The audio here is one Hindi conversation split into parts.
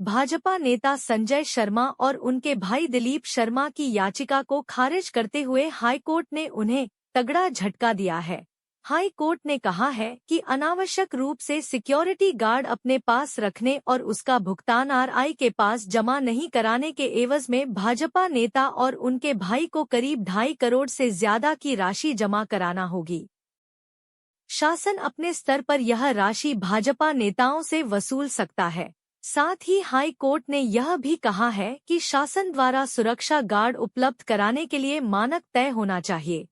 भाजपा नेता संजय शर्मा और उनके भाई दिलीप शर्मा की याचिका को खारिज करते हुए हाईकोर्ट ने उन्हें तगड़ा झटका दिया है। हाई कोर्ट ने कहा है कि अनावश्यक रूप से सिक्योरिटी गार्ड अपने पास रखने और उसका भुगतान आरआई के पास जमा नहीं कराने के एवज में भाजपा नेता और उनके भाई को करीब 2.5 करोड़ से ज्यादा की राशि जमा कराना होगी। शासन अपने स्तर पर यह राशि भाजपा नेताओं से वसूल सकता है। साथ ही हाई कोर्ट ने यह भी कहा है कि शासन द्वारा सुरक्षा गार्ड उपलब्ध कराने के लिए मानक तय होना चाहिए,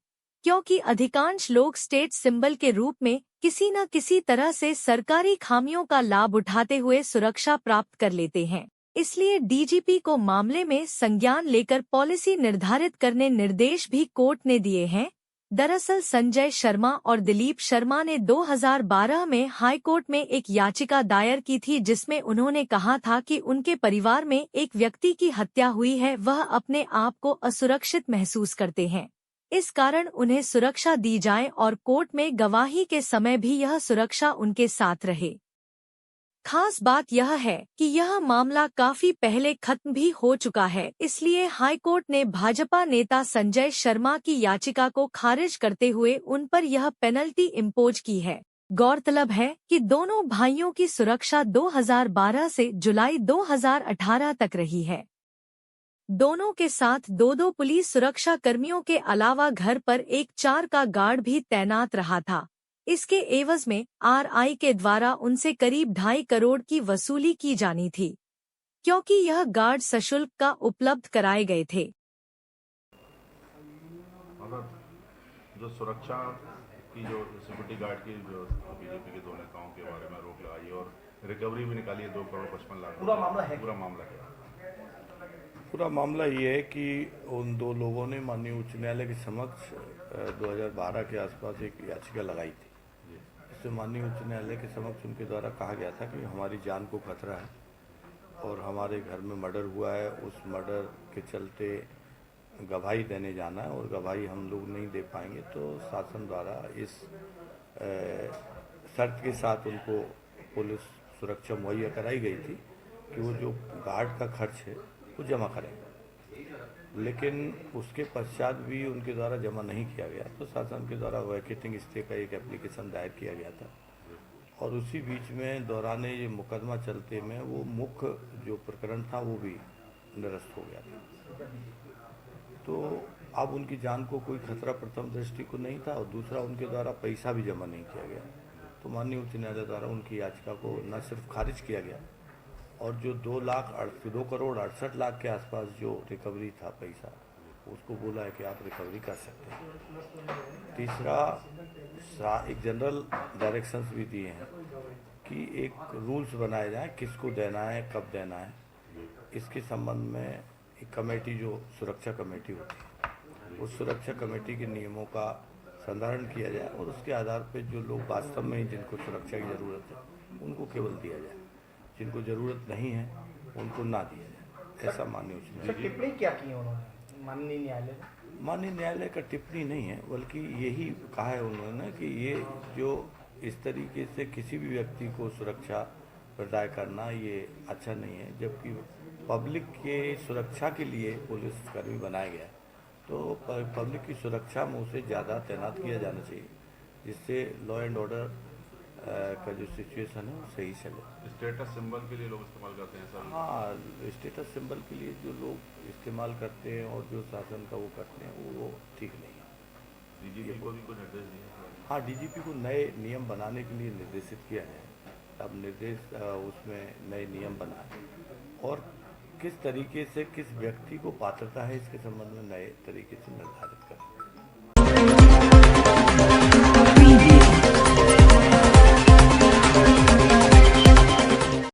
क्योंकि अधिकांश लोग स्टेट सिंबल के रूप में किसी न किसी तरह से सरकारी खामियों का लाभ उठाते हुए सुरक्षा प्राप्त कर लेते हैं। इसलिए डीजीपी को मामले में संज्ञान लेकर पॉलिसी निर्धारित करने निर्देश भी कोर्ट ने दिए हैं। दरअसल संजय शर्मा और दिलीप शर्मा ने 2012 में हाईकोर्ट में एक याचिका दायर की थी, जिसमें उन्होंने कहा था कि उनके परिवार में एक व्यक्ति की हत्या हुई है, वह अपने आप को असुरक्षित महसूस करते हैं। इस कारण उन्हें सुरक्षा दी जाए और कोर्ट में गवाही के समय भी यह सुरक्षा उनके साथ रहे। खास बात यह है कि यह मामला काफी पहले खत्म भी हो चुका है, इसलिए हाईकोर्ट ने भाजपा नेता संजय शर्मा की याचिका को खारिज करते हुए उन पर यह पेनल्टी इम्पोज की है। गौरतलब है कि दोनों भाइयों की सुरक्षा 2012 से जुलाई 2018 तक रही है। दोनों के साथ दो पुलिस सुरक्षा कर्मियों के अलावा घर पर एक 4 का गार्ड भी तैनात रहा था। इसके एवज में आरआई के द्वारा उनसे करीब 2.5 करोड़ की वसूली की जानी थी, क्योंकि यह गार्ड सशुल्क का उपलब्ध कराए गए थे। जो सुरक्षा की जो सिक्योरिटी गार्ड की जो बीजेपी के 2 नेताओं के बारे में रोक लगाई और रिकवरी भी निकाली है 2 करोड़ 55 लाख। पूरा मामला है। पूरा मामला ये है कि उन 2 लोगों ने माननीय उच्च न्यायालय के समक्ष 2012 के आसपास एक याचिका लगाई थी। इसमें माननीय उच्च न्यायालय के समक्ष उनके द्वारा कहा गया था कि हमारी जान को खतरा है और हमारे घर में मर्डर हुआ है, उस मर्डर के चलते गवाही देने जाना है और गवाही हम लोग नहीं दे पाएंगे, तो शासन द्वारा इस शर्त के साथ उनको पुलिस सुरक्षा मुहैया कराई गई थी कि वो जो गार्ड का खर्च है वो जमा करेंगे। लेकिन उसके पश्चात भी उनके द्वारा जमा नहीं किया गया, तो शासन के द्वारा वैकेटिंग स्टे का एक एप्लीकेशन दायर किया गया था और उसी बीच में दौरान ये मुकदमा चलते में वो मुख्य जो प्रकरण था वो भी निरस्त हो गया था। तो अब उनकी जान को कोई खतरा प्रथम दृष्टि को नहीं था और दूसरा उनके द्वारा पैसा भी जमा नहीं किया गया, तो माननीय उच्च न्यायालय द्वारा उनकी याचिका को न सिर्फ खारिज किया गया और जो 2 करोड़ 68 लाख के आसपास जो रिकवरी था पैसा, उसको बोला है कि आप रिकवरी कर सकते हैं। तीसरा एक जनरल डायरेक्शंस भी दिए हैं कि एक रूल्स बनाए जाए किसको देना है, कब देना है। इसके संबंध में एक कमेटी जो सुरक्षा कमेटी होती है, उस सुरक्षा कमेटी के नियमों का संधारण किया जाए और उसके आधार पर जो लोग वास्तव में जिनको सुरक्षा की ज़रूरत है उनको केवल दिया जाए, जिनको जरूरत नहीं है उनको ना दिया जाए। ऐसा माननीय उच्च न्यायालय। टिप्पणी क्या की उन्होंने माननीय न्यायालय? माननीय न्यायालय का टिप्पणी नहीं है, बल्कि यही कहा है उन्होंने कि ये जो इस तरीके से किसी भी व्यक्ति को सुरक्षा प्रदान करना ये अच्छा नहीं है, जबकि पब्लिक के सुरक्षा के लिए पुलिसकर्मी बनाया गया है, तो पब्लिक की सुरक्षा में उसे ज़्यादा तैनात किया जाना चाहिए, जिससे लॉ एंड ऑर्डर का जो सिचुएशन है वो सही चले। स्टेटस सिंबल के लिए लोग इस्तेमाल करते हैं सर? हाँ, स्टेटस सिंबल के लिए जो लोग इस्तेमाल करते हैं और जो शासन का वो करते हैं वो ठीक नहीं है। डीजीपी को भी कुछ निर्देश दिए? हाँ, डीजीपी को नए नियम बनाने के लिए निर्देशित किया है। अब निर्देश उसमें नए नियम बनाए और किस तरीके से किस व्यक्ति को पात्रता है इसके संबंध में नए तरीके से निर्धारित करें।